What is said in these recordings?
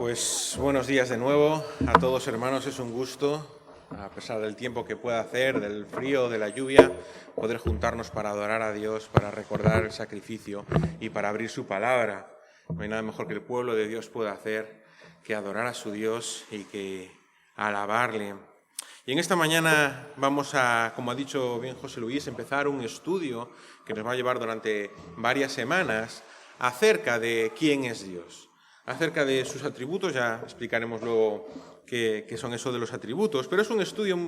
Pues buenos días de nuevo a todos, hermanos. Es un gusto, a pesar del tiempo que pueda hacer, del frío, de la lluvia, poder juntarnos para adorar a Dios, para recordar el sacrificio y para abrir su palabra. No hay nada mejor que el pueblo de Dios pueda hacer que adorar a su Dios y que alabarle. Y en esta mañana vamos a, como ha dicho bien José Luis, empezar un estudio que nos va a llevar durante varias semanas acerca de quién es Dios. Acerca de sus atributos, ya explicaremos luego qué son eso de los atributos, pero es un estudio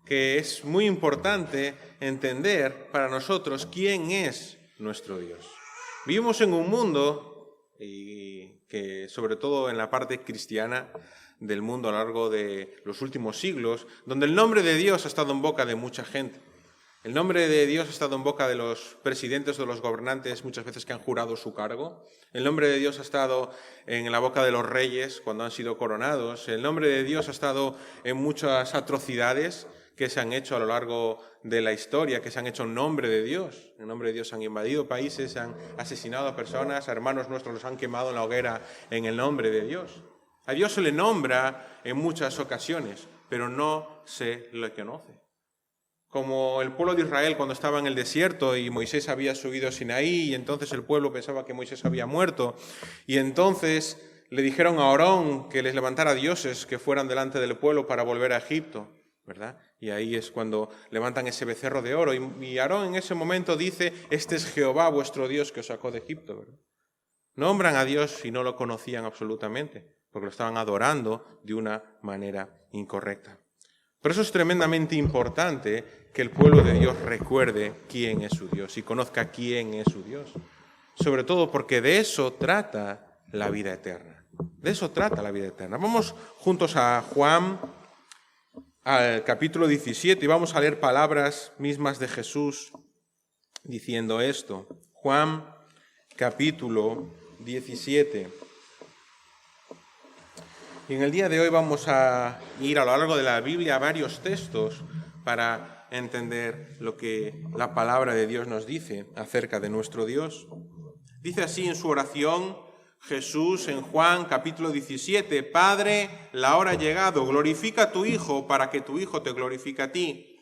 que es muy importante entender para nosotros quién es nuestro Dios. Vivimos en un mundo, y que sobre todo en la parte cristiana del mundo a lo largo de los últimos siglos, donde el nombre de Dios ha estado en boca de mucha gente. El nombre de Dios ha estado en boca de los presidentes o de los gobernantes muchas veces que han jurado su cargo. El nombre de Dios ha estado en la boca de los reyes cuando han sido coronados. El nombre de Dios ha estado en muchas atrocidades que se han hecho a lo largo de la historia, que se han hecho en nombre de Dios. En nombre de Dios han invadido países, han asesinado a personas, a hermanos nuestros los han quemado en la hoguera en el nombre de Dios. A Dios se le nombra en muchas ocasiones, pero no se le conoce. Como el pueblo de Israel cuando estaba en el desierto y Moisés había subido a Sinaí y entonces el pueblo pensaba que Moisés había muerto y entonces le dijeron a Aarón que les levantara dioses que fueran delante del pueblo para volver a Egipto, ¿verdad? Y ahí es cuando levantan ese becerro de oro y Aarón en ese momento dice: este es Jehová vuestro Dios que os sacó de Egipto, ¿verdad? Nombran a Dios y no lo conocían absolutamente porque lo estaban adorando de una manera incorrecta. Por eso es tremendamente importante que el pueblo de Dios recuerde quién es su Dios y conozca quién es su Dios. Sobre todo porque de eso trata la vida eterna. De eso trata la vida eterna. Vamos juntos a Juan, al capítulo 17, y vamos a leer palabras mismas de Jesús diciendo esto. Juan, capítulo 17. Y en el día de hoy vamos a ir a lo largo de la Biblia a varios textos para entender lo que la palabra de Dios nos dice acerca de nuestro Dios. Dice así en su oración Jesús en Juan capítulo 17: Padre, la hora ha llegado, glorifica a tu Hijo para que tu Hijo te glorifique a ti,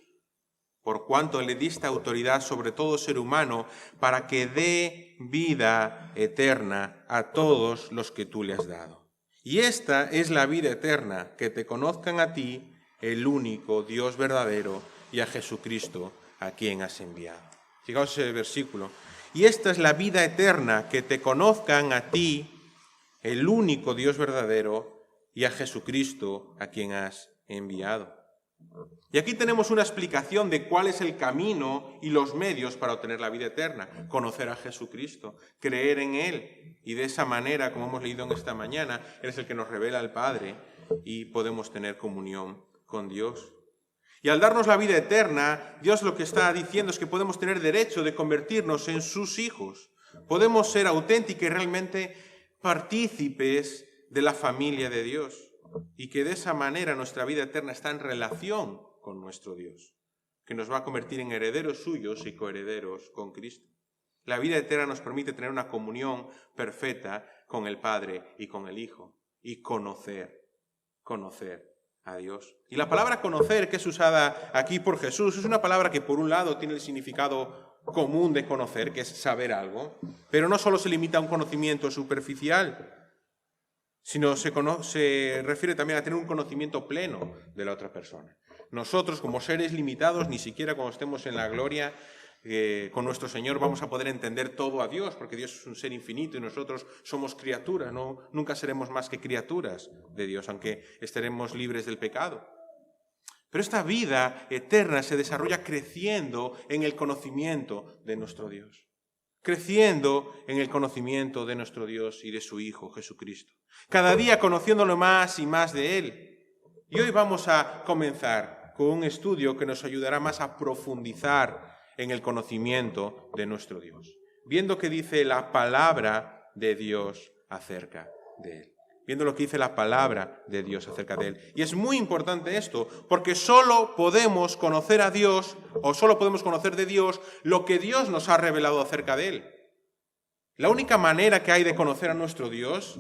por cuanto le diste autoridad sobre todo ser humano para que dé vida eterna a todos los que tú le has dado. Y esta es la vida eterna, que te conozcan a ti, el único Dios verdadero, y a Jesucristo, a quien has enviado. Fijaos ese versículo. Y esta es la vida eterna, que te conozcan a ti, el único Dios verdadero, y a Jesucristo, a quien has enviado. Y aquí tenemos una explicación de cuál es el camino y los medios para obtener la vida eterna. Conocer a Jesucristo, creer en Él. Y de esa manera, como hemos leído en esta mañana, Él es el que nos revela al Padre y podemos tener comunión con Dios. Y al darnos la vida eterna, Dios lo que está diciendo es que podemos tener derecho de convertirnos en sus hijos. Podemos ser auténticos y realmente partícipes de la familia de Dios. Y que de esa manera nuestra vida eterna está en relación con nuestro Dios, que nos va a convertir en herederos suyos y coherederos con Cristo. La vida eterna nos permite tener una comunión perfecta con el Padre y con el Hijo y conocer a Dios. Y la palabra conocer, que es usada aquí por Jesús, es una palabra que por un lado tiene el significado común de conocer, que es saber algo, pero no solo se limita a un conocimiento superficial, sino se refiere también a tener un conocimiento pleno de la otra persona. Nosotros, como seres limitados, ni siquiera cuando estemos en la gloria con nuestro Señor vamos a poder entender todo a Dios, porque Dios es un ser infinito y nosotros somos criaturas, nunca seremos más que criaturas de Dios, aunque estaremos libres del pecado. Pero esta vida eterna se desarrolla creciendo en el conocimiento de nuestro Dios. Creciendo en el conocimiento de nuestro Dios y de su Hijo, Jesucristo. Cada día conociéndolo más y más de Él. Y hoy vamos a comenzar con un estudio que nos ayudará más a profundizar en el conocimiento de nuestro Dios. Viendo qué dice la palabra de Dios acerca de Él. Viendo lo que dice la palabra de Dios acerca de Él. Y es muy importante esto, porque solo podemos conocer a Dios, o solo podemos conocer de Dios lo que Dios nos ha revelado acerca de Él. La única manera que hay de conocer a nuestro Dios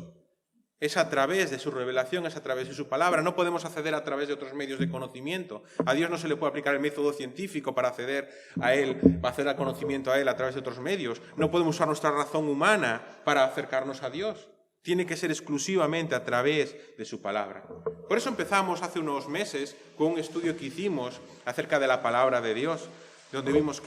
Es a través de su revelación, es a través de su palabra. No podemos acceder a través de otros medios de conocimiento. A Dios no se le puede aplicar el método científico para acceder a Él, para acceder al conocimiento a Él a través de otros medios. No podemos usar nuestra razón humana para acercarnos a Dios. Tiene que ser exclusivamente a través de su palabra. Por eso empezamos hace unos meses con un estudio que hicimos acerca de la palabra de Dios, donde vimos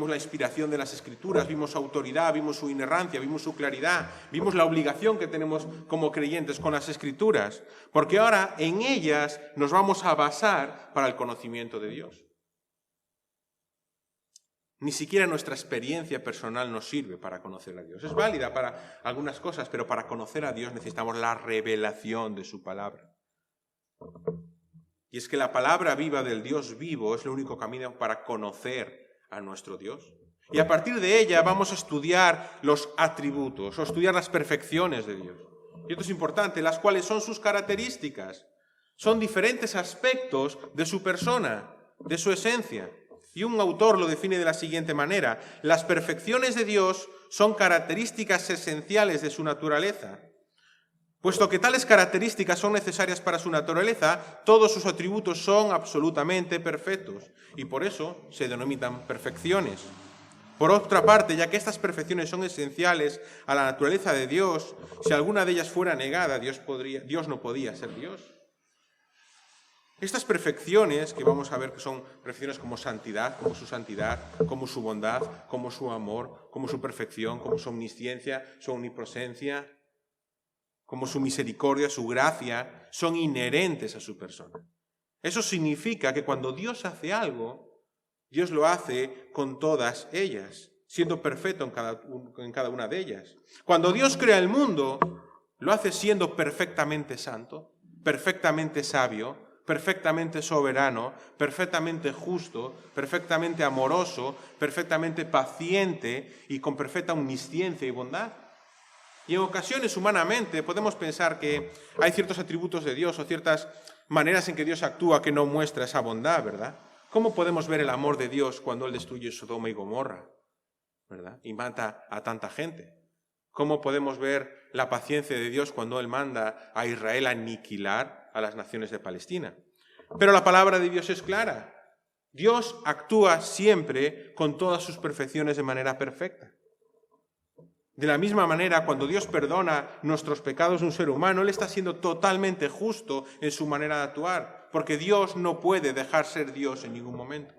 la inspiración de las Escrituras, vimos su autoridad, vimos su inerrancia, vimos su claridad, vimos la obligación que tenemos como creyentes con las Escrituras, porque ahora en ellas nos vamos a basar para el conocimiento de Dios. Ni siquiera nuestra experiencia personal nos sirve para conocer a Dios. Es válida para algunas cosas, pero para conocer a Dios necesitamos la revelación de su palabra. Y es que la palabra viva del Dios vivo es el único camino para conocer a nuestro Dios. Y a partir de ella vamos a estudiar los atributos, o estudiar las perfecciones de Dios. Y esto es importante, las cuales son sus características. Son diferentes aspectos de su persona, de su esencia. Y un autor lo define de la siguiente manera: las perfecciones de Dios son características esenciales de su naturaleza. Puesto que tales características son necesarias para su naturaleza, todos sus atributos son absolutamente perfectos y por eso se denominan perfecciones. Por otra parte, ya que estas perfecciones son esenciales a la naturaleza de Dios, si alguna de ellas fuera negada, Dios no podía ser Dios. Estas perfecciones, que vamos a ver que son perfecciones como santidad, como su bondad, como su amor, como su perfección, como su omnisciencia, su omnipresencia, como su misericordia, su gracia, son inherentes a su persona. Eso significa que cuando Dios hace algo, Dios lo hace con todas ellas, siendo perfecto en cada una de ellas. Cuando Dios crea el mundo, lo hace siendo perfectamente santo, perfectamente sabio, perfectamente soberano, perfectamente justo, perfectamente amoroso, perfectamente paciente y con perfecta omnisciencia y bondad. Y en ocasiones, humanamente, podemos pensar que hay ciertos atributos de Dios o ciertas maneras en que Dios actúa que no muestra esa bondad, ¿verdad? ¿Cómo podemos ver el amor de Dios cuando Él destruye Sodoma y Gomorra, ¿verdad? Y mata a tanta gente? ¿Cómo podemos ver la paciencia de Dios cuando Él manda a Israel a aniquilar a las naciones de Palestina? Pero la palabra de Dios es clara. Dios actúa siempre con todas sus perfecciones de manera perfecta. De la misma manera, cuando Dios perdona nuestros pecados de un ser humano, Él está siendo totalmente justo en su manera de actuar, porque Dios no puede dejar ser Dios en ningún momento.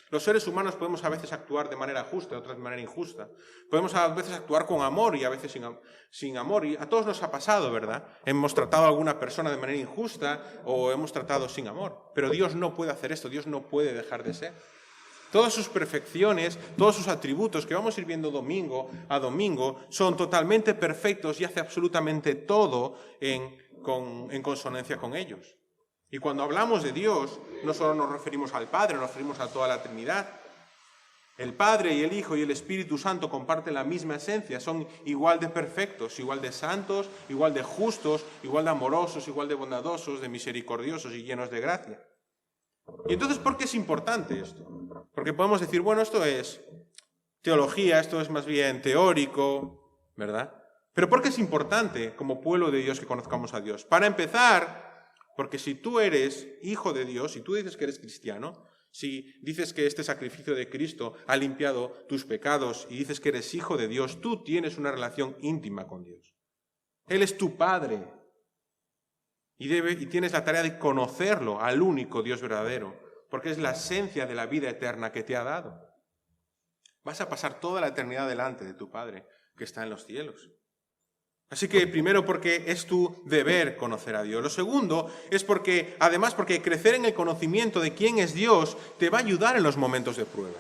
Los seres humanos podemos a veces actuar de manera justa, otras de manera injusta. Podemos a veces actuar con amor y a veces sin amor. Y a todos nos ha pasado, ¿verdad? Hemos tratado a alguna persona de manera injusta o hemos tratado sin amor. Pero Dios no puede hacer esto, Dios no puede dejar de ser. Todas sus perfecciones, todos sus atributos que vamos a ir viendo domingo a domingo son totalmente perfectos y hace absolutamente todo en consonancia con ellos. Y cuando hablamos de Dios, no solo nos referimos al Padre, nos referimos a toda la Trinidad. El Padre y el Hijo y el Espíritu Santo comparten la misma esencia, son igual de perfectos, igual de santos, igual de justos, igual de amorosos, igual de bondadosos, de misericordiosos y llenos de gracia. Y entonces, ¿por qué es importante esto? Porque podemos decir, bueno, esto es teología, esto es más bien teórico, ¿verdad? Pero ¿por qué es importante como pueblo de Dios que conozcamos a Dios? Para empezar, porque si tú eres hijo de Dios, si tú dices que eres cristiano, si dices que este sacrificio de Cristo ha limpiado tus pecados y dices que eres hijo de Dios, tú tienes una relación íntima con Dios. Él es tu Padre. Y tienes la tarea de conocerlo, al único Dios verdadero, porque es la esencia de la vida eterna que te ha dado. Vas a pasar toda la eternidad delante de tu Padre, que está en los cielos. Así que primero porque es tu deber conocer a Dios. Lo segundo es porque crecer en el conocimiento de quién es Dios te va a ayudar en los momentos de prueba.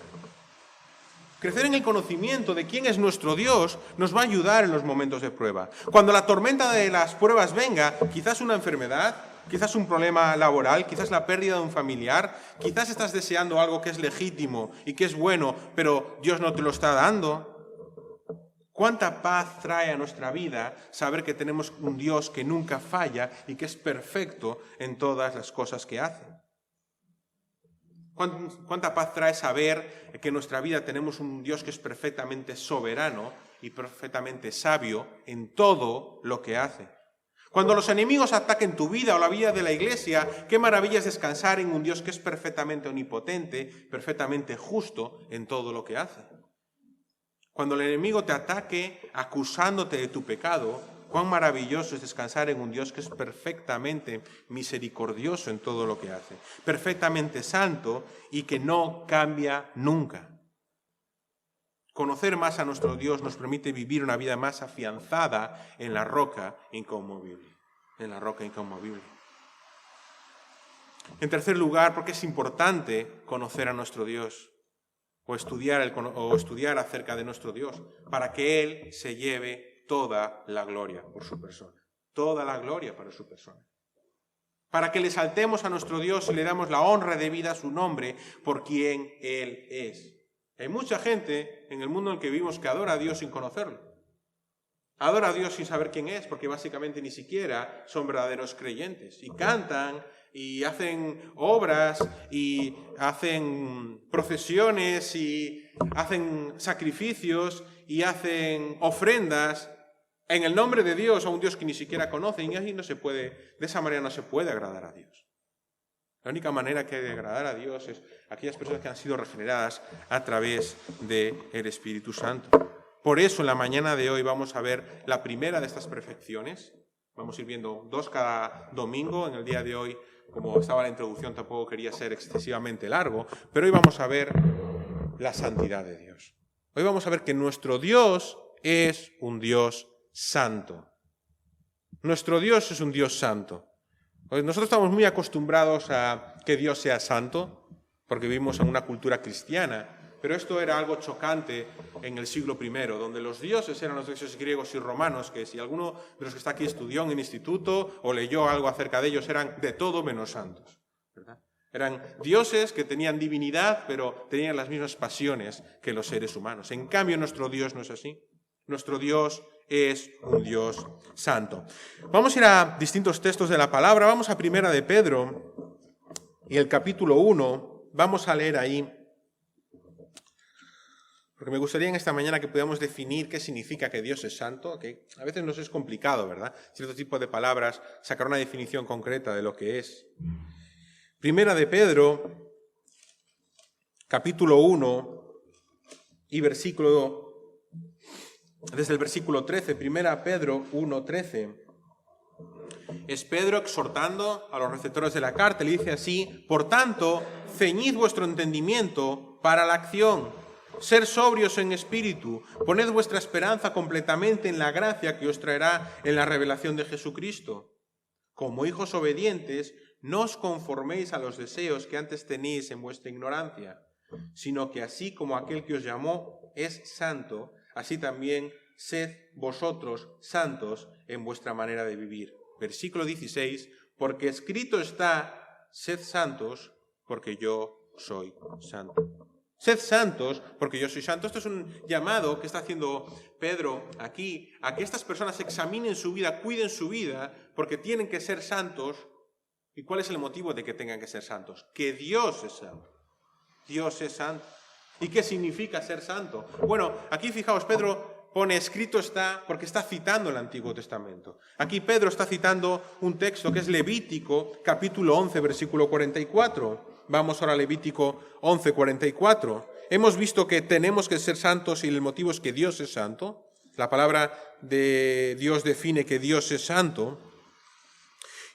Crecer en el conocimiento de quién es nuestro Dios nos va a ayudar en los momentos de prueba. Cuando la tormenta de las pruebas venga, quizás una enfermedad, quizás un problema laboral, quizás la pérdida de un familiar, quizás estás deseando algo que es legítimo y que es bueno, pero Dios no te lo está dando. ¿Cuánta paz trae a nuestra vida saber que tenemos un Dios que nunca falla y que es perfecto en todas las cosas que hace? ¿Cuánta paz trae saber que en nuestra vida tenemos un Dios que es perfectamente soberano y perfectamente sabio en todo lo que hace? Cuando los enemigos ataquen tu vida o la vida de la iglesia, qué maravilla es descansar en un Dios que es perfectamente omnipotente, perfectamente justo en todo lo que hace. Cuando el enemigo te ataque acusándote de tu pecado, cuán maravilloso es descansar en un Dios que es perfectamente misericordioso en todo lo que hace, perfectamente santo y que no cambia nunca. Conocer más a nuestro Dios nos permite vivir una vida más afianzada en la roca inconmovible. En la roca inconmovible. En tercer lugar, porque es importante conocer a nuestro Dios o estudiar acerca de nuestro Dios, para que Él se lleve toda la gloria por su persona. Toda la gloria para su persona. Para que le exaltemos a nuestro Dios y le damos la honra debida a su nombre por quien Él es. Hay mucha gente en el mundo en el que vivimos que adora a Dios sin conocerlo. Adora a Dios sin saber quién es, porque básicamente ni siquiera son verdaderos creyentes. Y cantan, y hacen obras, y hacen procesiones, y hacen sacrificios, y hacen ofrendas en el nombre de Dios a un Dios que ni siquiera conocen. Y así de esa manera no se puede agradar a Dios. La única manera que hay de agradar a Dios es aquellas personas que han sido regeneradas a través del Espíritu Santo. Por eso en la mañana de hoy vamos a ver la primera de estas perfecciones. Vamos a ir viendo 2 cada domingo. En el día de hoy, como estaba la introducción, tampoco quería ser excesivamente largo, pero hoy vamos a ver la santidad de Dios. Hoy vamos a ver que nuestro Dios es un Dios santo. Nuestro Dios es un Dios santo. Nosotros estamos muy acostumbrados a que Dios sea santo, porque vivimos en una cultura cristiana, pero esto era algo chocante en el siglo I, donde los dioses eran los dioses griegos y romanos, que si alguno de los que está aquí estudió en el instituto o leyó algo acerca de ellos, eran de todo menos santos, ¿verdad? Eran dioses que tenían divinidad, pero tenían las mismas pasiones que los seres humanos. En cambio, nuestro Dios no es así. Nuestro Dios es un Dios santo. Vamos a ir a distintos textos de la palabra. Vamos a Primera de Pedro y el capítulo 1. Vamos a leer ahí, porque me gustaría en esta mañana que podamos definir qué significa que Dios es santo, que a veces nos es complicado, ¿verdad? Cierto tipo de palabras, sacar una definición concreta de lo que es. Primera de Pedro, capítulo 1 y desde el versículo 13, Primera Pedro 1:13. Es Pedro exhortando a los receptores de la carta, le dice así: por tanto, ceñid vuestro entendimiento para la acción, ser sobrios en espíritu, poned vuestra esperanza completamente en la gracia que os traerá en la revelación de Jesucristo. Como hijos obedientes, no os conforméis a los deseos que antes teníais en vuestra ignorancia, sino que así como aquel que os llamó es santo, así también sed vosotros santos en vuestra manera de vivir. Versículo 16, porque escrito está, sed santos, porque yo soy santo. Sed santos, porque yo soy santo. Esto es un llamado que está haciendo Pedro aquí, a que estas personas examinen su vida, cuiden su vida, porque tienen que ser santos. ¿Y cuál es el motivo de que tengan que ser santos? Que Dios es santo. Dios es santo. ¿Y qué significa ser santo? Bueno, aquí fijaos, Pedro pone escrito está porque está citando el Antiguo Testamento. Aquí Pedro está citando un texto que es Levítico, capítulo 11, versículo 44. Vamos ahora a Levítico 11, 44. Hemos visto que tenemos que ser santos y el motivo es que Dios es santo. La palabra de Dios define que Dios es santo.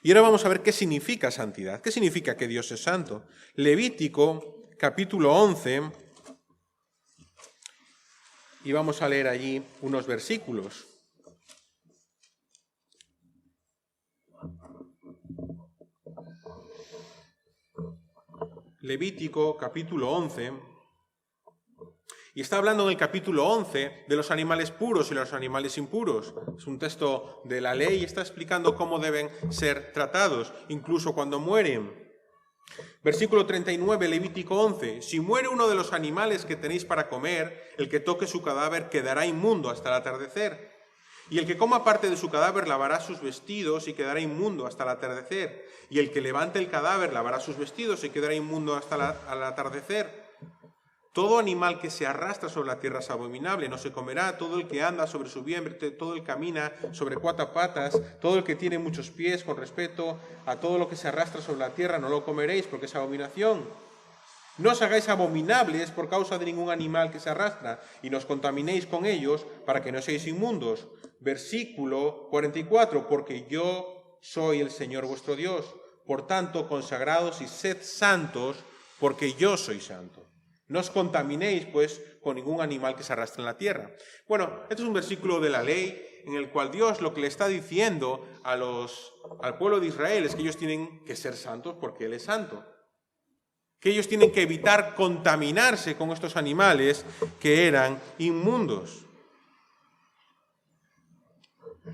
Y ahora vamos a ver qué significa santidad. ¿Qué significa que Dios es santo? Levítico, capítulo 11, y vamos a leer allí unos versículos. Levítico, capítulo 11, y está hablando en el capítulo 11 de los animales puros y los animales impuros. Es un texto de la ley y está explicando cómo deben ser tratados, incluso cuando mueren. Versículo 39, Levítico 11. Si muere uno de los animales que tenéis para comer, el que toque su cadáver quedará inmundo hasta el atardecer. Y el que coma parte de su cadáver lavará sus vestidos y quedará inmundo hasta el atardecer. Y el que levante el cadáver lavará sus vestidos y quedará inmundo hasta el atardecer. Todo animal que se arrastra sobre la tierra es abominable, no se comerá. Todo el que anda sobre su vientre, todo el que camina sobre 4 patas, todo el que tiene muchos pies, con respeto a todo lo que se arrastra sobre la tierra, no lo comeréis, porque es abominación. No os hagáis abominables por causa de ningún animal que se arrastra, y no os contaminéis con ellos, para que no seáis inmundos. Versículo 44, porque yo soy el Señor vuestro Dios. Por tanto, consagrados y sed santos, porque yo soy santo. No os contaminéis, pues, con ningún animal que se arrastre en la tierra. Bueno, este es un versículo de la ley en el cual Dios lo que le está diciendo al pueblo de Israel es que ellos tienen que ser santos porque Él es santo. Que ellos tienen que evitar contaminarse con estos animales que eran inmundos.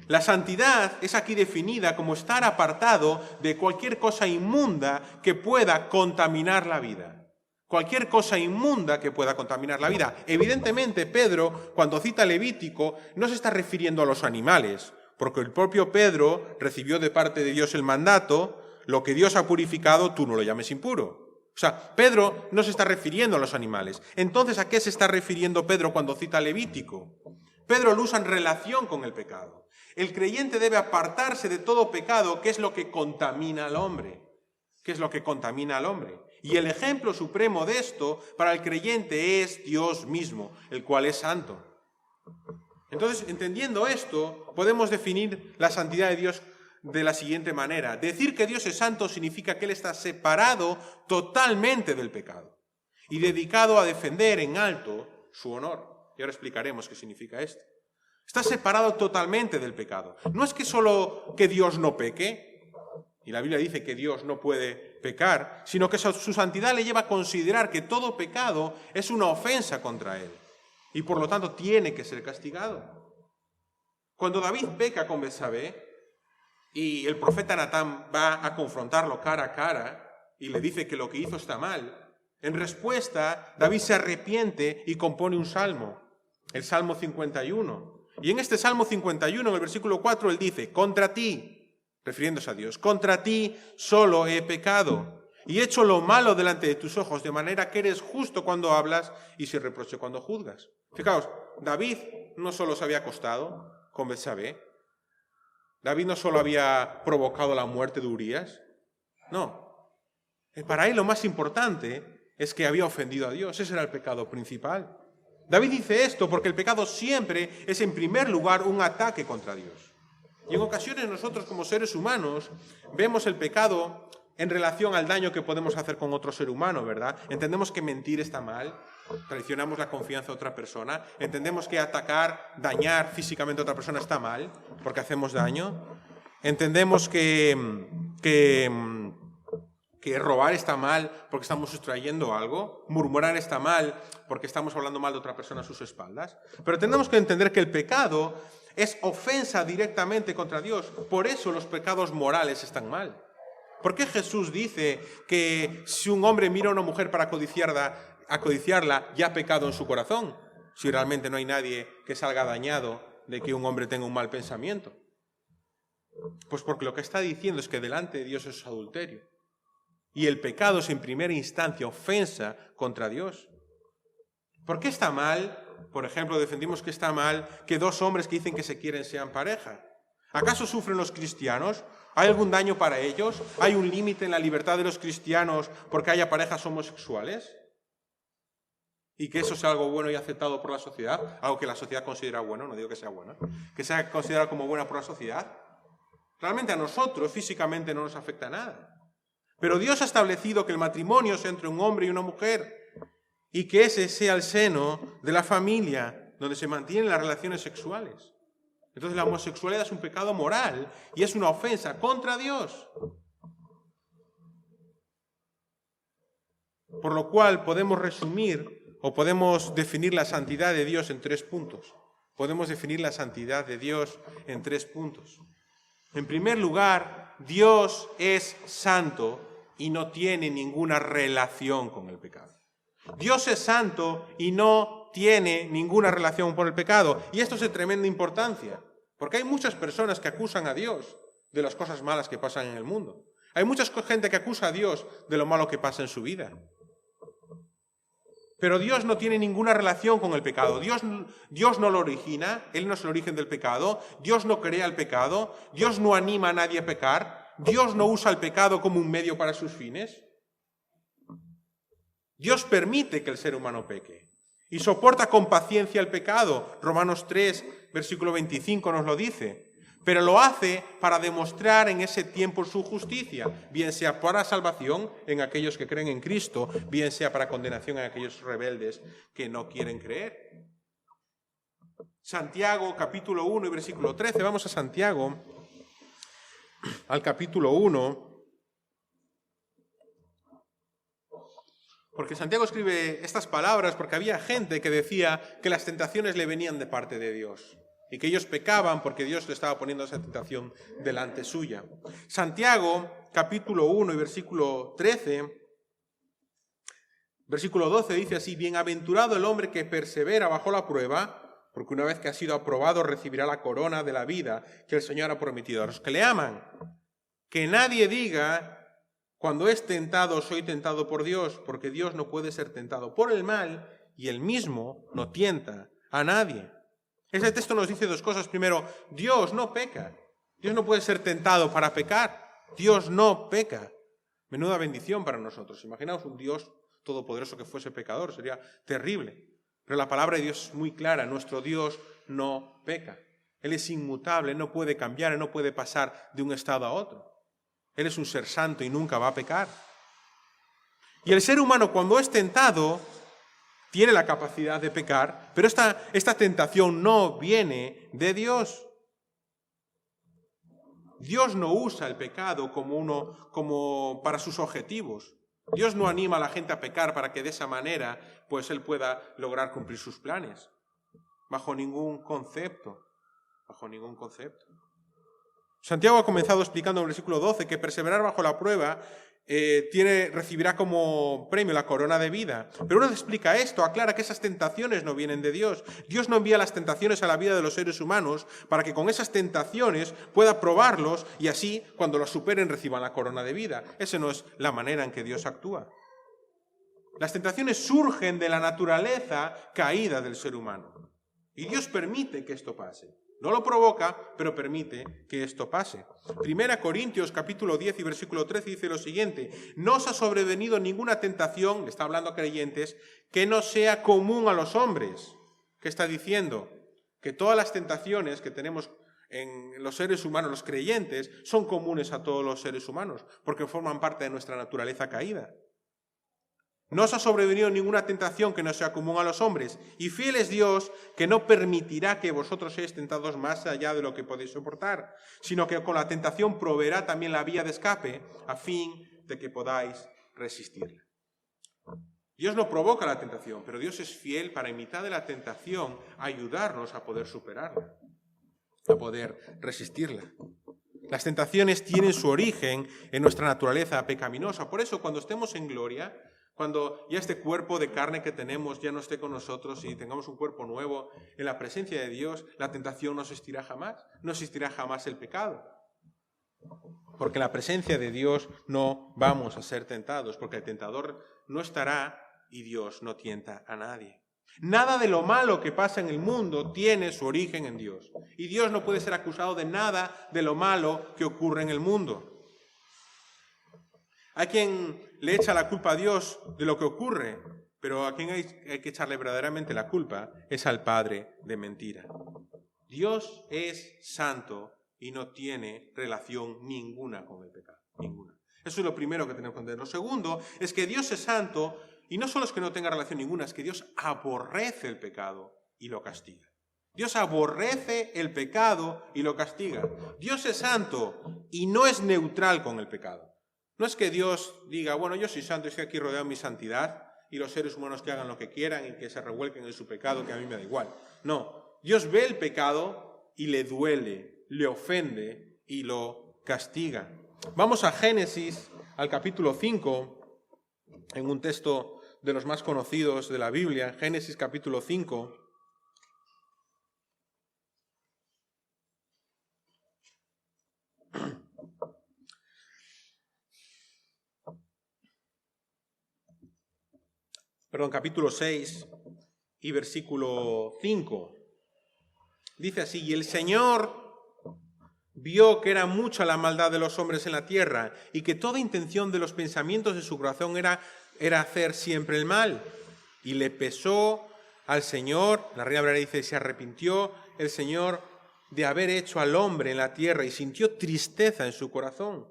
La santidad es aquí definida como estar apartado de cualquier cosa inmunda que pueda contaminar la vida. Cualquier cosa inmunda que pueda contaminar la vida. Evidentemente, Pedro, cuando cita Levítico, no se está refiriendo a los animales, porque el propio Pedro recibió de parte de Dios el mandato: lo que Dios ha purificado, tú no lo llames impuro. O sea, Pedro no se está refiriendo a los animales. Entonces, ¿a qué se está refiriendo Pedro cuando cita Levítico? Pedro lo usa en relación con el pecado. El creyente debe apartarse de todo pecado, que es lo que contamina al hombre. ¿Qué es lo que contamina al hombre? Y el ejemplo supremo de esto para el creyente es Dios mismo, el cual es santo. Entonces, entendiendo esto, podemos definir la santidad de Dios de la siguiente manera. Decir que Dios es santo significa que Él está separado totalmente del pecado y dedicado a defender en alto su honor. Y ahora explicaremos qué significa esto. Está separado totalmente del pecado. No es que solo que Dios no peque, y la Biblia dice que Dios no puede pecar, sino que su santidad le lleva a considerar que todo pecado es una ofensa contra Él y por lo tanto tiene que ser castigado. Cuando David peca con Betsabé y el profeta Natán va a confrontarlo cara a cara y le dice que lo que hizo está mal, en respuesta David se arrepiente y compone un salmo, el Salmo 51. Y en este Salmo 51, en el versículo 4, él dice: contra ti, refiriéndose a Dios, contra ti solo he pecado y he hecho lo malo delante de tus ojos, de manera que eres justo cuando hablas y sin reproche cuando juzgas. Fijaos, David no solo se había acostado con Betsabé, David no solo había provocado la muerte de Urías, no. Para él lo más importante es que había ofendido a Dios, ese era el pecado principal. David dice esto porque el pecado siempre es en primer lugar un ataque contra Dios. Y en ocasiones nosotros como seres humanos vemos el pecado en relación al daño que podemos hacer con otro ser humano, ¿verdad? Entendemos que mentir está mal, traicionamos la confianza de otra persona, entendemos que atacar, dañar físicamente a otra persona está mal, porque hacemos daño, entendemos que robar está mal porque estamos sustrayendo algo, murmurar está mal porque estamos hablando mal de otra persona a sus espaldas, pero tenemos que entender que el pecado es ofensa directamente contra Dios. Por eso los pecados morales están mal. ¿Por qué Jesús dice que si un hombre mira a una mujer para codiciarla, ya ha pecado en su corazón? Si realmente no hay nadie que salga dañado de que un hombre tenga un mal pensamiento. Pues porque lo que está diciendo es que delante de Dios es adulterio. Y el pecado es en primera instancia ofensa contra Dios. ¿Por qué está mal? Por ejemplo, defendimos que está mal que 2 hombres que dicen que se quieren sean pareja. ¿Acaso sufren los cristianos? ¿Hay algún daño para ellos? ¿Hay un límite en la libertad de los cristianos porque haya parejas homosexuales? ¿Y que eso sea algo bueno y aceptado por la sociedad? Algo que la sociedad considera bueno, no digo que sea bueno, que sea considerado como buena por la sociedad. Realmente a nosotros físicamente no nos afecta nada. Pero Dios ha establecido que el matrimonio sea entre un hombre y una mujer y que ese sea el seno de la familia donde se mantienen las relaciones sexuales. Entonces la homosexualidad es un pecado moral y es una ofensa contra Dios. Por lo cual podemos resumir o podemos definir la santidad de Dios en 3 puntos. Podemos definir la santidad de Dios en 3 puntos. En primer lugar, Dios es santo y no tiene ninguna relación con el pecado. Dios es santo y no tiene ninguna relación con el pecado. Y esto es de tremenda importancia, porque hay muchas personas que acusan a Dios de las cosas malas que pasan en el mundo. Hay mucha gente que acusa a Dios de lo malo que pasa en su vida. Pero Dios no tiene ninguna relación con el pecado. Dios no lo origina, Él no es el origen del pecado. Dios no crea el pecado. Dios no anima a nadie a pecar. Dios no usa el pecado como un medio para sus fines. Dios permite que el ser humano peque y soporta con paciencia el pecado. Romanos 3, versículo 25 nos lo dice. Pero lo hace para demostrar en ese tiempo su justicia, bien sea para salvación en aquellos que creen en Cristo, bien sea para condenación en aquellos rebeldes que no quieren creer. Santiago, capítulo 1 y versículo 13. Vamos a Santiago, al capítulo 1. Porque Santiago escribe estas palabras porque había gente que decía que las tentaciones le venían de parte de Dios y que ellos pecaban porque Dios le estaba poniendo esa tentación delante suya. Santiago, capítulo 1 y versículo 13, versículo 12 dice así: bienaventurado el hombre que persevera bajo la prueba, porque una vez que ha sido aprobado recibirá la corona de la vida que el Señor ha prometido a los que le aman. Que nadie diga: cuando es tentado, soy tentado por Dios, porque Dios no puede ser tentado por el mal y Él mismo no tienta a nadie. Ese texto nos dice dos cosas. Primero, Dios no peca. Dios no puede ser tentado para pecar. Dios no peca. Menuda bendición para nosotros. Imaginaos un Dios todopoderoso que fuese pecador. Sería terrible. Pero la palabra de Dios es muy clara. Nuestro Dios no peca. Él es inmutable, Él no puede cambiar, Él no puede pasar de un estado a otro. Él es un ser santo y nunca va a pecar. Y el ser humano, cuando es tentado, tiene la capacidad de pecar, pero esta tentación no viene de Dios. Dios no usa el pecado como para sus objetivos. Dios no anima a la gente a pecar para que de esa manera pues Él pueda lograr cumplir sus planes. Bajo ningún concepto. Bajo ningún concepto. Santiago ha comenzado explicando en el versículo 12 que perseverar bajo la prueba recibirá como premio la corona de vida. Pero una vez explica esto, aclara que esas tentaciones no vienen de Dios. Dios no envía las tentaciones a la vida de los seres humanos para que con esas tentaciones pueda probarlos y así, cuando los superen, reciban la corona de vida. Esa no es la manera en que Dios actúa. Las tentaciones surgen de la naturaleza caída del ser humano. Y Dios permite que esto pase. No lo provoca, pero permite que esto pase. 1 Corintios capítulo 10 y versículo 13 dice lo siguiente: no os ha sobrevenido ninguna tentación, le está hablando a creyentes, que no sea común a los hombres. ¿Qué está diciendo? Que todas las tentaciones que tenemos en los seres humanos, los creyentes, son comunes a todos los seres humanos, porque forman parte de nuestra naturaleza caída. No os ha sobrevenido ninguna tentación que no sea común a los hombres, y fiel es Dios, que no permitirá que vosotros seáis tentados más allá de lo que podéis soportar, sino que con la tentación proveerá también la vía de escape, a fin de que podáis resistirla. Dios no provoca la tentación, pero Dios es fiel para, en mitad de la tentación, ayudarnos a poder superarla, a poder resistirla. Las tentaciones tienen su origen en nuestra naturaleza pecaminosa. Por eso, cuando estemos en gloria, cuando ya este cuerpo de carne que tenemos ya no esté con nosotros y tengamos un cuerpo nuevo en la presencia de Dios, la tentación no existirá jamás. No existirá jamás el pecado. Porque en la presencia de Dios no vamos a ser tentados, porque el tentador no estará y Dios no tienta a nadie. Nada de lo malo que pasa en el mundo tiene su origen en Dios. Y Dios no puede ser acusado de nada de lo malo que ocurre en el mundo. Hay quien le echa la culpa a Dios de lo que ocurre, pero a quien hay que echarle verdaderamente la culpa es al padre de mentira. Dios es santo y no tiene relación ninguna con el pecado, ninguna. Eso es lo primero que tenemos que entender. Lo segundo es que Dios es santo y no solo es que no tenga relación ninguna, es que Dios aborrece el pecado y lo castiga. Dios aborrece el pecado y lo castiga. Dios es santo y no es neutral con el pecado. No es que Dios diga, bueno, yo soy santo y estoy aquí rodeado de mi santidad y los seres humanos que hagan lo que quieran y que se revuelquen en su pecado, que a mí me da igual. No, Dios ve el pecado y le duele, le ofende y lo castiga. Vamos a Génesis, al capítulo 5, en un texto de los más conocidos de la Biblia, Génesis capítulo 5. capítulo 6 y versículo 5. Dice así: y el Señor vio que era mucha la maldad de los hombres en la tierra, y que toda intención de los pensamientos de su corazón era hacer siempre el mal. Y le pesó al Señor, la Reina Valera dice, se arrepintió el Señor de haber hecho al hombre en la tierra, y sintió tristeza en su corazón.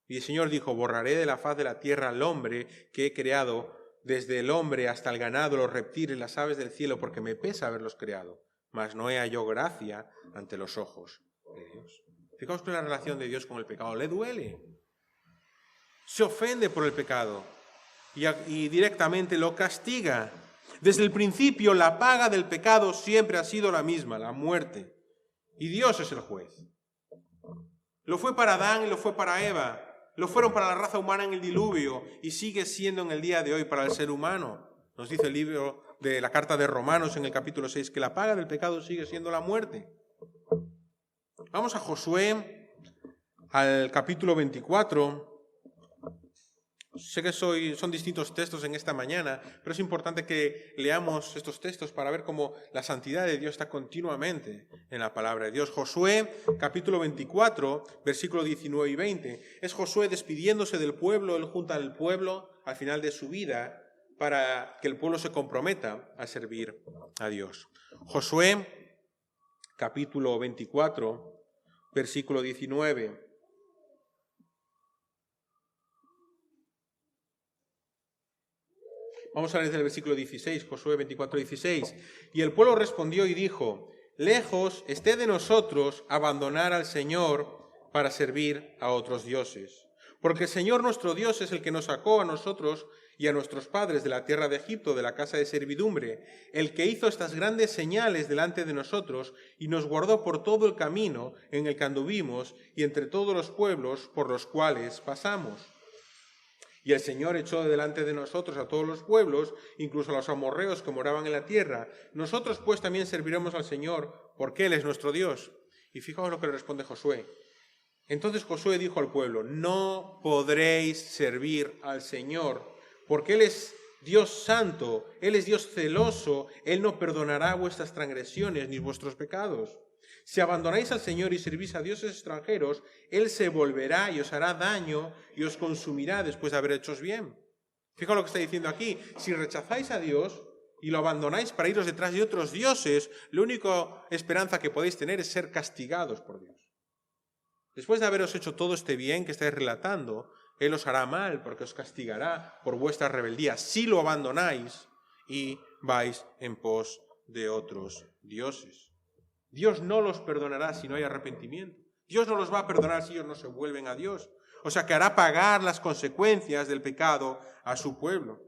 Y el Señor dijo: borraré de la faz de la tierra al hombre que he creado, desde el hombre hasta el ganado, los reptiles, las aves del cielo, porque me pesa haberlos creado, mas no he hallado gracia ante los ojos de Dios. Fijaos que la relación de Dios con el pecado le duele. Se ofende por el pecado y directamente lo castiga. Desde el principio, la paga del pecado siempre ha sido la misma, la muerte. Y Dios es el juez. Lo fue para Adán y lo fue para Eva. Lo fueron para la raza humana en el diluvio y sigue siendo en el día de hoy para el ser humano. Nos dice el libro de la carta de Romanos en el capítulo 6 que la paga del pecado sigue siendo la muerte. Vamos a Josué, al capítulo 24. Sé que son distintos textos en esta mañana, pero es importante que leamos estos textos para ver cómo la santidad de Dios está continuamente en la palabra de Dios. Josué, capítulo 24, versículos 19 y 20. Es Josué despidiéndose del pueblo, él junta al pueblo al final de su vida para que el pueblo se comprometa a servir a Dios. Josué, capítulo 24, versículo 19. Vamos a leer desde el versículo 16, Josué 24, 16. Y el pueblo respondió y dijo: lejos esté de nosotros abandonar al Señor para servir a otros dioses. Porque el Señor nuestro Dios es el que nos sacó a nosotros y a nuestros padres de la tierra de Egipto, de la casa de servidumbre, el que hizo estas grandes señales delante de nosotros y nos guardó por todo el camino en el que anduvimos y entre todos los pueblos por los cuales pasamos. Y el Señor echó de delante de nosotros a todos los pueblos, incluso a los amorreos que moraban en la tierra. Nosotros pues también serviremos al Señor, porque Él es nuestro Dios. Y fijaos lo que le responde Josué. Entonces Josué dijo al pueblo: no podréis servir al Señor, porque Él es Dios santo, Él es Dios celoso, Él no perdonará vuestras transgresiones ni vuestros pecados. Si abandonáis al Señor y servís a dioses extranjeros, Él se volverá y os hará daño y os consumirá después de haber hecho bien. Fijaos lo que está diciendo aquí. Si rechazáis a Dios y lo abandonáis para iros detrás de otros dioses, la única esperanza que podéis tener es ser castigados por Dios. Después de haberos hecho todo este bien que estáis relatando, Él os hará mal porque os castigará por vuestra rebeldía si lo abandonáis y vais en pos de otros dioses. Dios no los perdonará si no hay arrepentimiento. Dios no los va a perdonar si ellos no se vuelven a Dios. O sea, que hará pagar las consecuencias del pecado a su pueblo.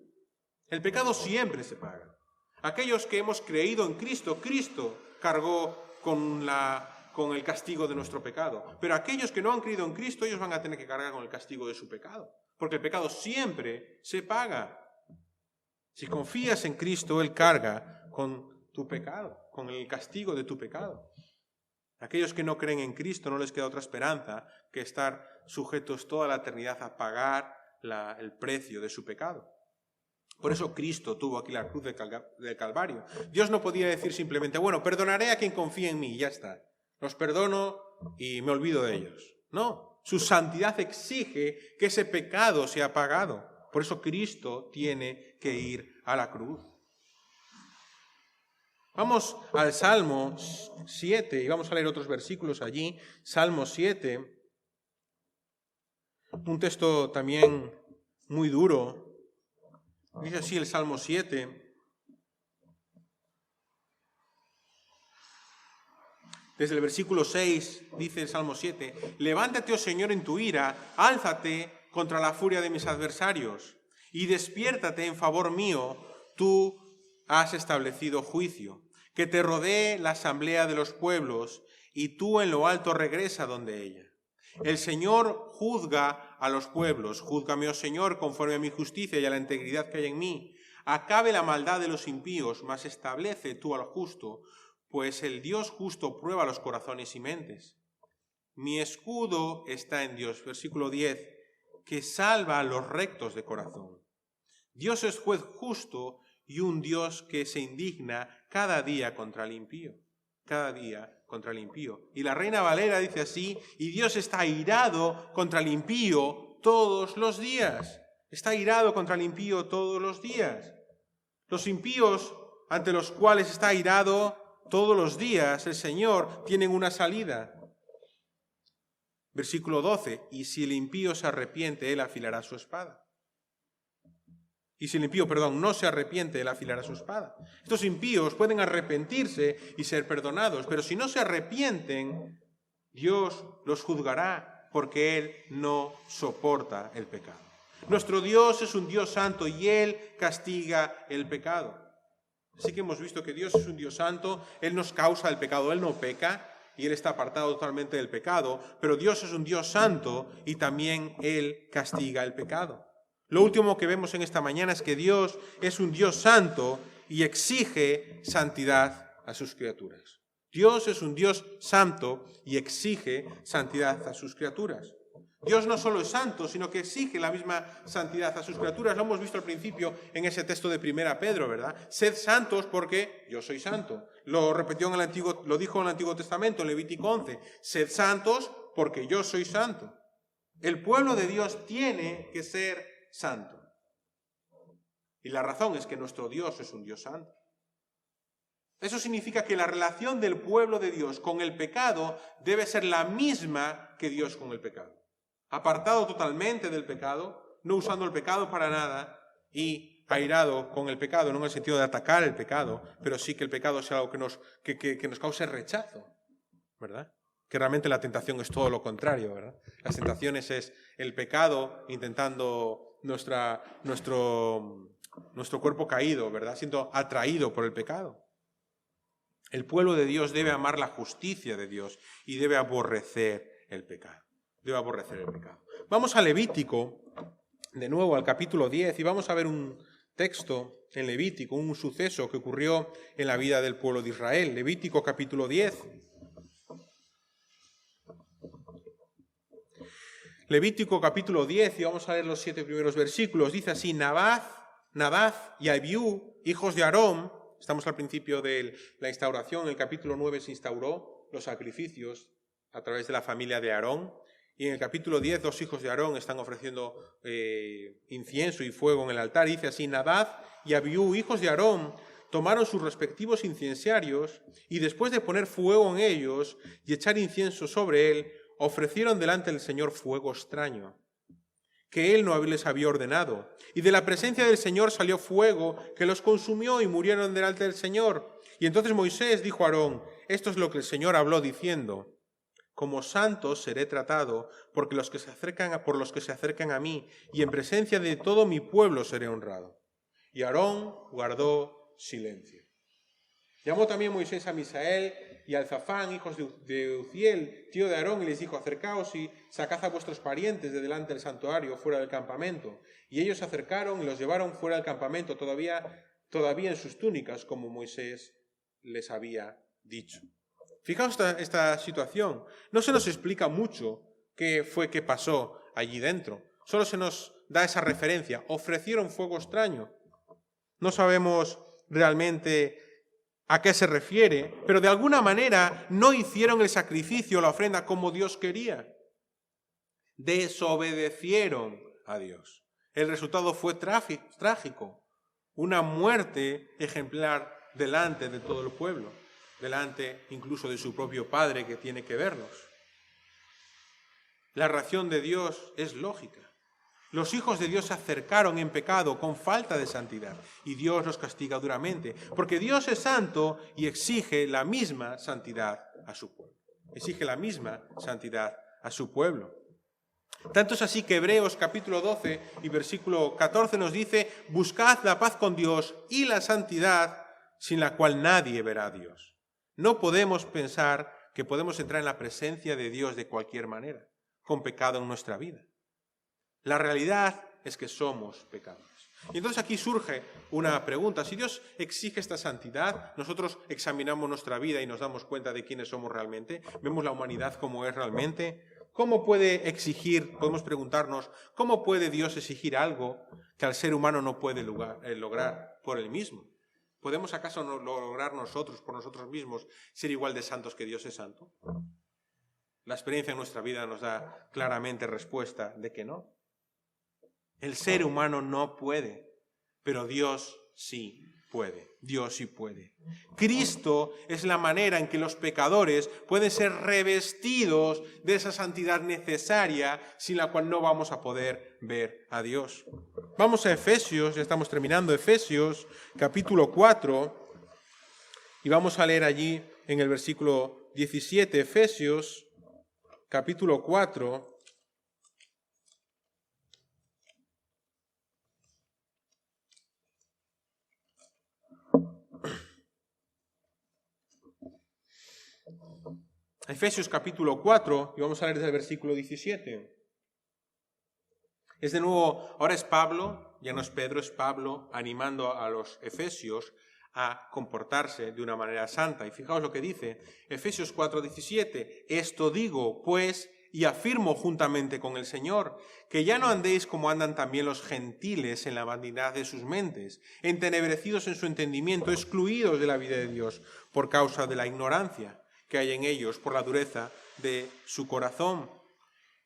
El pecado siempre se paga. Aquellos que hemos creído en Cristo, Cristo cargó con el castigo de nuestro pecado. Pero aquellos que no han creído en Cristo, ellos van a tener que cargar con el castigo de su pecado. Porque el pecado siempre se paga. Si confías en Cristo, Él carga con tu pecado, con el castigo de tu pecado. Aquellos que no creen en Cristo no les queda otra esperanza que estar sujetos toda la eternidad a pagar el precio de su pecado. Por eso Cristo tuvo aquí la cruz del Calvario. Dios no podía decir simplemente: bueno, perdonaré a quien confíe en mí y ya está. Los perdono y me olvido de ellos. No, su santidad exige que ese pecado sea pagado. Por eso Cristo tiene que ir a la cruz. Vamos al Salmo 7 y vamos a leer otros versículos allí. Salmo 7, un texto también muy duro. Dice así el Salmo 7. Desde el versículo 6 dice el Salmo 7: levántate, oh Señor, en tu ira, álzate contra la furia de mis adversarios y despiértate en favor mío, tú has establecido juicio. Que te rodee la asamblea de los pueblos y tú en lo alto regresa donde ella. El Señor juzga a los pueblos. Júzgame, oh Señor, conforme a mi justicia y a la integridad que hay en mí. Acabe la maldad de los impíos, mas establece tú al justo, pues el Dios justo prueba los corazones y mentes. Mi escudo está en Dios. Versículo 10. Que salva a los rectos de corazón. Dios es juez justo y un Dios que se indigna cada día contra el impío. Cada día contra el impío. Y la Reina Valera dice así: y Dios está airado contra el impío todos los días. Está airado contra el impío todos los días. Los impíos ante los cuales está airado todos los días el Señor tienen una salida. Versículo 12: y si el impío se arrepiente, él afilará su espada. Y si el impío, no se arrepiente, él afilará su espada. Estos impíos pueden arrepentirse y ser perdonados, pero si no se arrepienten, Dios los juzgará porque Él no soporta el pecado. Nuestro Dios es un Dios santo y Él castiga el pecado. Así que hemos visto que Dios es un Dios santo, Él nos causa el pecado, Él no peca y Él está apartado totalmente del pecado, pero Dios es un Dios santo y también Él castiga el pecado. Lo último que vemos en esta mañana es que Dios es un Dios santo y exige santidad a sus criaturas. Dios es un Dios santo y exige santidad a sus criaturas. Dios no solo es santo, sino que exige la misma santidad a sus criaturas. Lo hemos visto al principio en ese texto de 1 Pedro, ¿verdad? Sed santos porque yo soy santo. Lo dijo en el Antiguo Testamento, en Levítico 11. Sed santos porque yo soy santo. El pueblo de Dios tiene que ser santo. Y la razón es que nuestro Dios es un Dios santo. Eso significa que la relación del pueblo de Dios con el pecado debe ser la misma que Dios con el pecado. Apartado totalmente del pecado, no usando el pecado para nada y airado con el pecado, no en el sentido de atacar el pecado, pero sí que el pecado sea algo que nos cause rechazo, ¿verdad? Que realmente la tentación es todo lo contrario, ¿verdad? Las tentaciones es el pecado intentando nuestro cuerpo caído, ¿verdad? Siendo atraído por el pecado. El pueblo de Dios debe amar la justicia de Dios y debe aborrecer el pecado. Vamos a Levítico, de nuevo al capítulo 10, y vamos a ver un texto en Levítico, un suceso que ocurrió en la vida del pueblo de Israel. Levítico capítulo 10. Levítico capítulo 10, y vamos a leer los 7 primeros versículos. Dice así: Nadab y Abiú, hijos de Aarón. Estamos al principio de la instauración. En el capítulo 9 se instauró los sacrificios a través de la familia de Aarón. Y en el capítulo 10, 2 hijos de Aarón están ofreciendo incienso y fuego en el altar. Dice así: Nadab y Abiú, hijos de Aarón, tomaron sus respectivos incensarios y después de poner fuego en ellos y echar incienso sobre él, ofrecieron delante del Señor fuego extraño, que Él no les había ordenado. Y de la presencia del Señor salió fuego que los consumió y murieron delante del Señor. Y entonces Moisés dijo a Aarón: esto es lo que el Señor habló diciendo: como santos seré tratado por los que se acercan a mí, y en presencia de todo mi pueblo seré honrado. Y Aarón guardó silencio. Llamó también Moisés a Misael y a Elzafán, hijos de Uziel, tío de Aarón, y les dijo: acercaos y sacad a vuestros parientes de delante del santuario, fuera del campamento. Y ellos se acercaron y los llevaron fuera del campamento, todavía en sus túnicas, como Moisés les había dicho. Fijaos esta situación. No se nos explica mucho qué fue que pasó allí dentro. Solo se nos da esa referencia: ofrecieron fuego extraño. No sabemos realmente a qué se refiere, pero de alguna manera no hicieron el sacrificio, la ofrenda como Dios quería. Desobedecieron a Dios. El resultado fue trágico, una muerte ejemplar delante de todo el pueblo, delante incluso de su propio Padre que tiene que vernos. La reacción de Dios es lógica. Los hijos de Dios se acercaron en pecado con falta de santidad y Dios los castiga duramente, porque Dios es santo y exige la misma santidad a su pueblo. Exige la misma santidad a su pueblo. Tanto es así que Hebreos capítulo 12 y versículo 14 nos dice: buscad la paz con Dios y la santidad, sin la cual nadie verá a Dios. No podemos pensar que podemos entrar en la presencia de Dios de cualquier manera, con pecado en nuestra vida. La realidad es que somos pecadores. Y entonces aquí surge una pregunta. Si Dios exige esta santidad, nosotros examinamos nuestra vida y nos damos cuenta de quiénes somos realmente, vemos la humanidad como es realmente. ¿Cómo puede exigir, podemos preguntarnos, cómo puede Dios exigir algo que al ser humano no puede lograr por él mismo. ¿Podemos acaso no lograr nosotros, por nosotros mismos, ser igual de santos que Dios es santo? La experiencia en nuestra vida nos da claramente respuesta de que no. El ser humano no puede, pero Dios sí puede. Dios sí puede. Cristo es la manera en que los pecadores pueden ser revestidos de esa santidad necesaria sin la cual no vamos a poder ver a Dios. Vamos a Efesios, ya estamos terminando, Efesios capítulo 4, y vamos a leer allí en el versículo 17, Efesios capítulo 4, Efesios capítulo 4, y vamos a leer desde el versículo 17. Es de nuevo, ahora es Pablo, ya no es Pedro, es Pablo animando a los efesios a comportarse de una manera santa. Y fijaos lo que dice, Efesios 4, 17. Esto digo, pues, y afirmo juntamente con el Señor, que ya no andéis como andan también los gentiles en la vanidad de sus mentes, entenebrecidos en su entendimiento, excluidos de la vida de Dios por causa de la ignorancia que hay en ellos por la dureza de su corazón.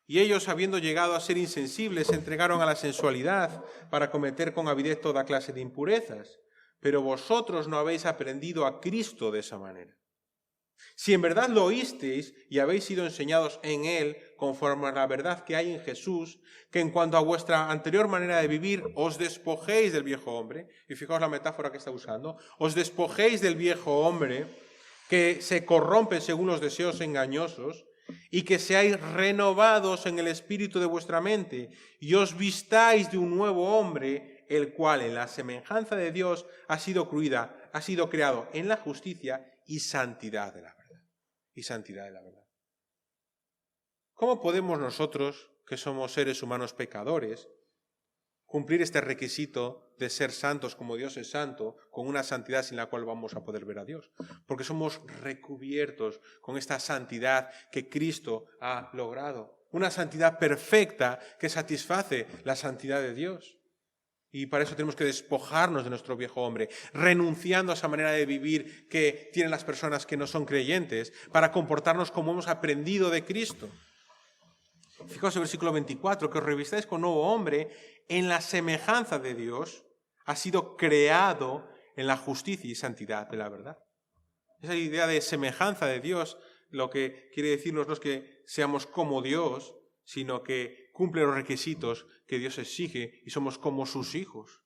Y ellos, habiendo llegado a ser insensibles, se entregaron a la sensualidad para cometer con avidez toda clase de impurezas. Pero vosotros no habéis aprendido a Cristo de esa manera. Si en verdad lo oísteis y habéis sido enseñados en Él, conforme a la verdad que hay en Jesús, que en cuanto a vuestra anterior manera de vivir, os despojéis del viejo hombre, y fijaos la metáfora que está usando, os despojéis del viejo hombre, que se corrompe según los deseos engañosos, y que seáis renovados en el espíritu de vuestra mente, y os vistáis de un nuevo hombre, el cual en la semejanza de Dios ha sido creado en la justicia y santidad de la verdad. Y santidad de la verdad. ¿Cómo podemos nosotros, que somos seres humanos pecadores, cumplir este requisito de ser santos como Dios es santo, con una santidad sin la cual vamos a poder ver a Dios? Porque somos recubiertos con esta santidad que Cristo ha logrado. Una santidad perfecta que satisface la santidad de Dios. Y para eso tenemos que despojarnos de nuestro viejo hombre, renunciando a esa manera de vivir que tienen las personas que no son creyentes, para comportarnos como hemos aprendido de Cristo. Fijaos el versículo 24, que os revistáis con nuevo hombre en la semejanza de Dios, ha sido creado en la justicia y santidad de la verdad. Esa idea de semejanza de Dios, lo que quiere decirnos no es que seamos como Dios, sino que cumple los requisitos que Dios exige y somos como sus hijos.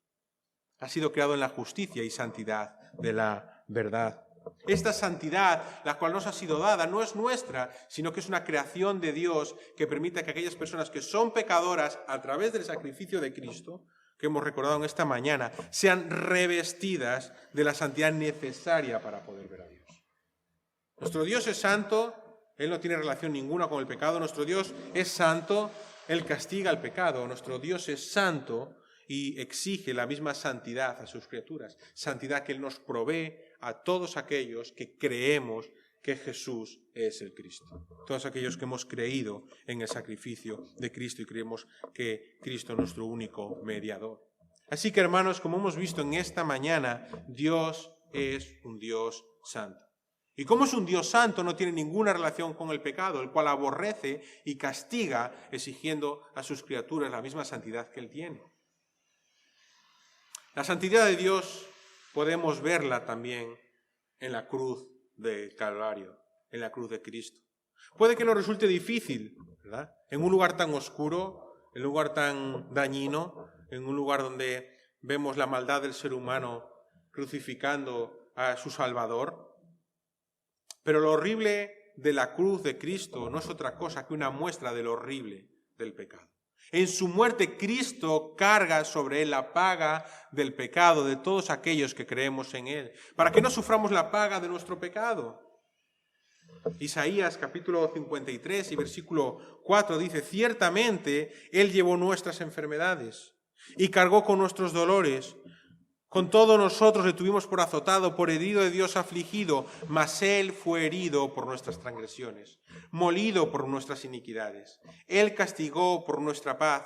Ha sido creado en la justicia y santidad de la verdad. Esta santidad, la cual nos ha sido dada, no es nuestra, sino que es una creación de Dios que permite que aquellas personas que son pecadoras a través del sacrificio de Cristo, que hemos recordado en esta mañana, sean revestidas de la santidad necesaria para poder ver a Dios. Nuestro Dios es santo, Él no tiene relación ninguna con el pecado. Nuestro Dios es santo, Él castiga el pecado. Nuestro Dios es santo y exige la misma santidad a sus criaturas. Santidad que Él nos provee a todos aquellos que creemos que Jesús es el Cristo. Todos aquellos que hemos creído en el sacrificio de Cristo y creemos que Cristo es nuestro único mediador. Así que, hermanos, como hemos visto en esta mañana, Dios es un Dios santo. Y como es un Dios santo, no tiene ninguna relación con el pecado, el cual aborrece y castiga, exigiendo a sus criaturas la misma santidad que Él tiene. La santidad de Dios podemos verla también en la cruz del Calvario, en la cruz de Cristo. Puede que nos resulte difícil, ¿verdad? En un lugar tan oscuro, en un lugar tan dañino, en un lugar donde vemos la maldad del ser humano crucificando a su Salvador. Pero lo horrible de la cruz de Cristo no es otra cosa que una muestra de lo horrible del pecado. En su muerte, Cristo carga sobre Él la paga del pecado de todos aquellos que creemos en Él, para que no suframos la paga de nuestro pecado. Isaías capítulo 53 y versículo 4 dice: ciertamente Él llevó nuestras enfermedades y cargó con nuestros dolores. Con todo nosotros le tuvimos por azotado, por herido de Dios afligido, mas Él fue herido por nuestras transgresiones, molido por nuestras iniquidades. Él castigó por nuestra paz,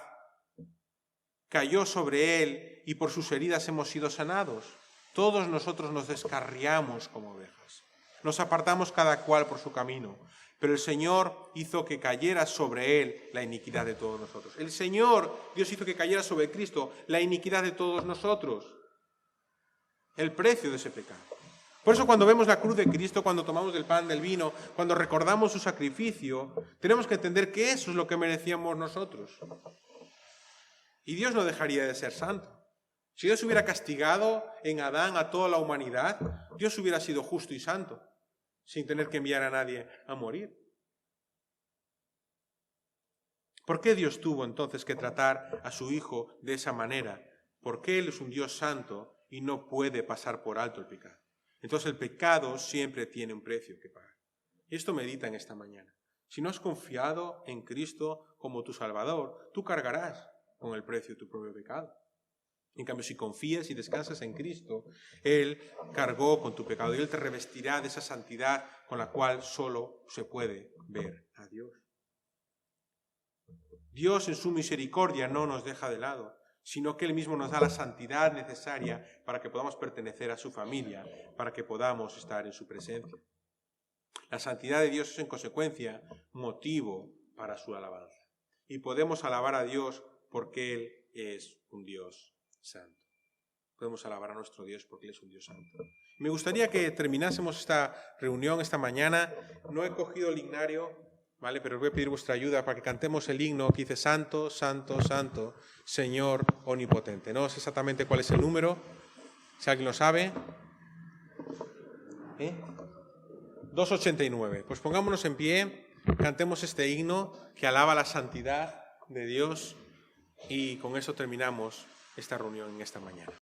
cayó sobre él y por sus heridas hemos sido sanados. Todos nosotros nos descarriamos como ovejas. Nos apartamos cada cual por su camino. Pero el Señor hizo que cayera sobre él la iniquidad de todos nosotros. El Señor, Dios hizo que cayera sobre Cristo la iniquidad de todos nosotros. El precio de ese pecado. Por eso cuando vemos la cruz de Cristo, cuando tomamos del pan, del vino, cuando recordamos su sacrificio, tenemos que entender que eso es lo que merecíamos nosotros. Y Dios no dejaría de ser santo. Si Dios hubiera castigado en Adán a toda la humanidad, Dios hubiera sido justo y santo, sin tener que enviar a nadie a morir. ¿Por qué Dios tuvo entonces que tratar a su Hijo de esa manera? Porque Él es un Dios santo y no puede pasar por alto el pecado. Entonces el pecado siempre tiene un precio que pagar. Y esto medita en esta mañana. Si no has confiado en Cristo como tu Salvador, tú cargarás con el precio de tu propio pecado. En cambio, si confías y descansas en Cristo, Él cargó con tu pecado y Él te revestirá de esa santidad con la cual solo se puede ver a Dios. Dios en su misericordia no nos deja de lado, sino que Él mismo nos da la santidad necesaria para que podamos pertenecer a su familia, para que podamos estar en su presencia. La santidad de Dios es, en consecuencia, motivo para su alabanza. Y podemos alabar a Dios porque Él es un Dios santo. Podemos alabar a nuestro Dios porque Él es un Dios santo. Me gustaría que terminásemos esta reunión esta mañana. No he cogido el himnario, ¿vale? Pero os voy a pedir vuestra ayuda para que cantemos el himno que dice Santo, Santo, Santo, Señor Omnipotente. No sé exactamente cuál es el número, si alguien lo sabe. 289. Pues pongámonos en pie, cantemos este himno que alaba la santidad de Dios y con eso terminamos esta reunión en esta mañana.